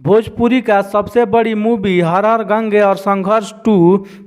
भोजपुरी का सबसे बड़ी मूवी हर हर गंगे और संघर्ष 2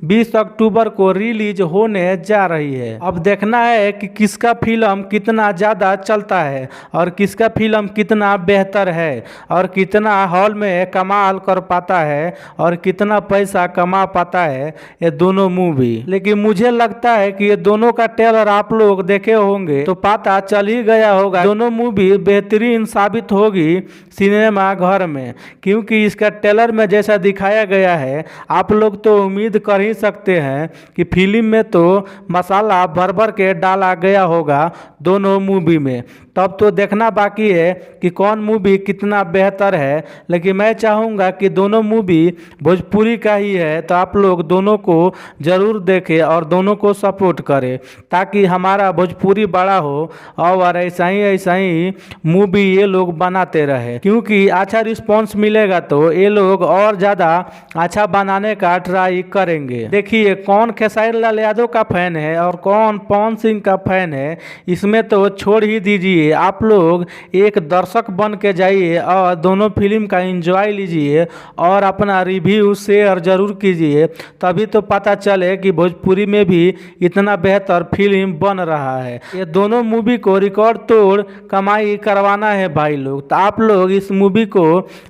20 अक्टूबर को रिलीज होने जा रही है। अब देखना है कि किसका फिल्म कितना ज़्यादा चलता है और किसका फिल्म कितना बेहतर है और कितना हॉल में कमाल कर पाता है और कितना पैसा कमा पाता है ये दोनों मूवी। लेकिन मुझे लगता है कि ये दोनों का ट्रेलर आप लोग देखे होंगे तो पता चल ही गया होगा दोनों मूवी बेहतरीन साबित होगी सिनेमा घर में, क्योंकि इसका ट्रेलर में जैसा दिखाया गया है आप लोग तो उम्मीद कर ही सकते हैं कि फिल्म में तो मसाला भर भर के डाला गया होगा दोनों मूवी में। तब तो देखना बाकी है कि कौन मूवी कितना बेहतर है। लेकिन मैं चाहूँगा कि दोनों मूवी भोजपुरी का ही है तो आप लोग दोनों को ज़रूर देखें और दोनों को सपोर्ट करें ताकि हमारा भोजपुरी बड़ा हो और ऐसा ही मूवी ये लोग बनाते रहे, क्योंकि अच्छा रिस्पॉन्स मिलेगा तो ये लोग और ज़्यादा अच्छा बनाने का ट्राई करेंगे। देखिए कौन खेसारी लाल यादव का फैन है और कौन पवन सिंह का फैन है, इसमें तो छोड़ ही दीजिए। आप लोग एक दर्शक बन के जाइए और दोनों फिल्म का एंजॉय लीजिए और अपना रिव्यू शेयर जरूर कीजिए, तभी तो पता चले कि भोजपुरी में भी इतना बेहतर फिल्म बन रहा है। ये दोनों मूवी को रिकॉर्ड तोड़ कमाई करवाना है भाई लोग, तो आप लोग इस मूवी को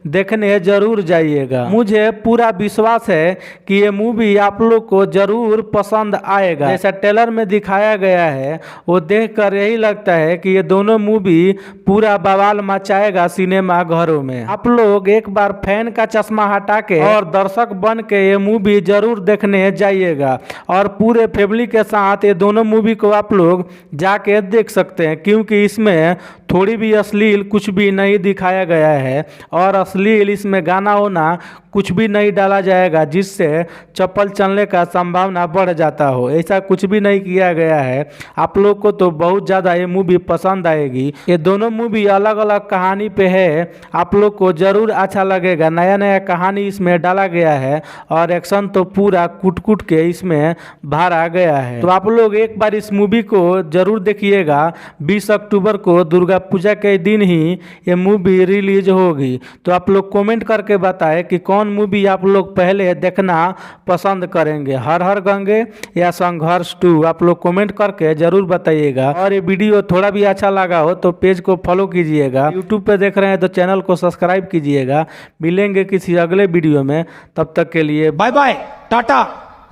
देखने जरूर जाइएगा। मुझे पूरा विश्वास है कि ये मूवी आप लोग को जरूर पसंद आएगा। जैसा ट्रेलर में दिखाया गया है वो देखकर यही लगता है कि ये दोनों मूवी पूरा बवाल मचाएगा सिनेमा घरों में। आप लोग एक बार फैन का चश्मा हटा के और दर्शक बन के ये मूवी जरूर देखने जाइएगा और पूरे फैमिली के साथ ये दोनों मूवी को आप लोग जाके देख सकते हैं, क्योंकि इसमें थोड़ी भी अश्लील कुछ भी नहीं दिखाया गया है और अश्लील इसमें गाना होना कुछ भी नहीं डाला जाएगा जिससे चप्पल चलने का संभावना बढ़ जाता हो, ऐसा कुछ भी नहीं किया गया है। आप लोग को तो बहुत ज़्यादा ये मूवी पसंद आएगी। ये दोनों मूवी अलग अलग कहानी पे है, आप लोग को ज़रूर अच्छा लगेगा। नया नया कहानी इसमें डाला गया है और एक्शन तो पूरा कूट कूट के इसमें भरा गया है। तो आप लोग एक बार इस मूवी को ज़रूर देखिएगा। 20 अक्टूबर को दुर्गा पूजा के दिन ही ये मूवी रिलीज होगी। तो आप लोग कमेंट करके बताएं कि कौन मूवी आप लोग पहले देखना पसंद करेंगे, हर हर गंगे या संघर्ष 2। आप लोग कमेंट करके जरूर बताइएगा। और ये वीडियो थोड़ा भी अच्छा लगा हो तो पेज को फॉलो कीजिएगा। यूट्यूब पे देख रहे हैं तो चैनल को सब्सक्राइब कीजिएगा। मिलेंगे किसी अगले वीडियो में, तब तक के लिए bye bye, ta-ta,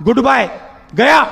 good bye, गया।